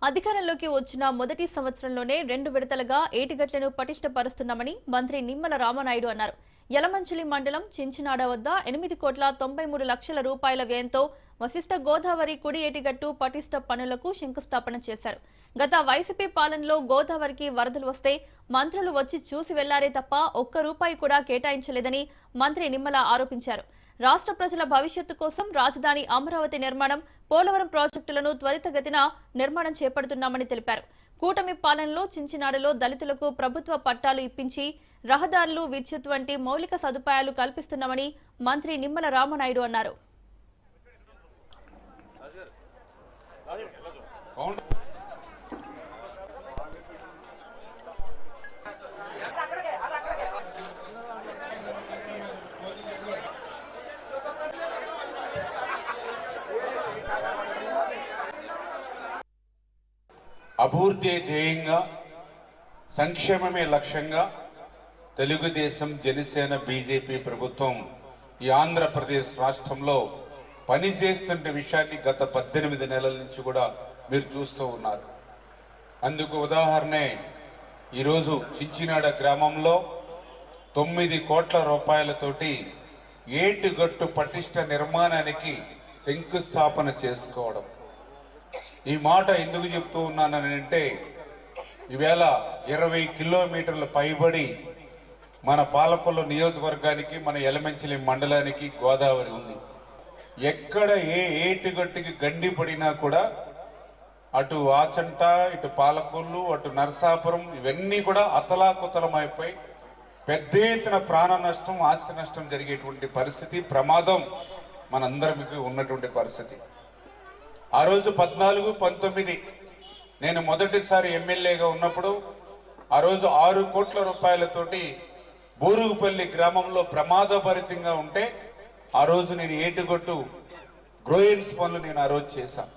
అధికారంలోకి వచ్చిన మొదటి సంవత్సరంలోనే 2 విడతలుగా ఏటిగట్లను పటిష్టపరుస్తున్నామని మంత్రి నిమ్మల రామనాయుడు అన్నారు. యలమంచిలి మండలం చించినాడ వద్ద 8,93,00,000 రూపాయల వ్యయంతో వశిష్ఠ గోదావరి కుడి ఏటిగట్టు పటిష్ట పనులకు శంకుస్థాపన చేశారు. గత వైసీపీ పాలనలో గోదావరికి వరదలు వస్తే మంత్రులు వచ్చి చూసి వెళ్లారే తప్ప ఒక్క రూపాయి కూడా కేటాయించలేదని మంత్రి నిమ్మల ఆరోపించారు. రాష్ట్ర ప్రజల భవిష్యత్తు కోసం రాజధాని అమరావతి నిర్మాణం, పోలవరం ప్రాజెక్టులను త్వరితగతిన నిర్మాణం చేపడుతున్నామని తెలిపారు. కూటమి పాలనలో చించినాడలో దళితులకు ప్రభుత్వ పట్టాలు ఇప్పించి రహదారులు, విద్యుత్ వంటి మౌలిక సదుపాయాలు కల్పిస్తున్నామని మంత్రి నిమ్మల రామనాయుడు అన్నారు. అభివృద్ధి ధ్యేయంగా, సంక్షేమమే లక్ష్యంగా తెలుగుదేశం, జనసేన, బీజేపీ ప్రభుత్వం ఈ ఆంధ్రప్రదేశ్ రాష్ట్రంలో పనిచేస్తున్న విషయాన్ని గత 18 నెలల నుంచి కూడా మీరు చూస్తూ ఉన్నారు. అందుకు ఉదాహరణే ఈరోజు చించినాడ గ్రామంలో 9 కోట్ల రూపాయలతోటి ఏటిగట్టు పటిష్ట నిర్మాణానికి శంకుస్థాపన చేసుకోవడం. ఈ మాట ఎందుకు చెప్తూ ఉన్నానంటే, ఈవేళ 20 కిలోమీటర్ల పైబడి మన పాలకొల్లు నియోజకవర్గానికి, మన యలమంచిలి మండలానికి గోదావరి ఉంది. ఎక్కడ ఏ ఏటిగట్టుకి గండి పడినా కూడా అటు ఆచంట, ఇటు పాలకొల్లు, అటు నరసాపురం ఇవన్నీ కూడా అతలాకుతలమైపోయి పెద్ద ఎత్తున ప్రాణ నష్టం, ఆస్తి నష్టం జరిగేటువంటి పరిస్థితి, ప్రమాదం మనందరికీ ఉన్నటువంటి పరిస్థితి. ఆ రోజు 14, 19 నేను మొదటిసారి ఎమ్మెల్యేగా ఉన్నప్పుడు ఆ రోజు 6 కోట్ల రూపాయలతోటి బూరుగుపల్లి గ్రామంలో ప్రమాదభరితంగా ఉంటే ఆ రోజు నేను ఏటిగట్టు గ్రోయిన్స్ పనులు నేను ఆ రోజు చేశాను.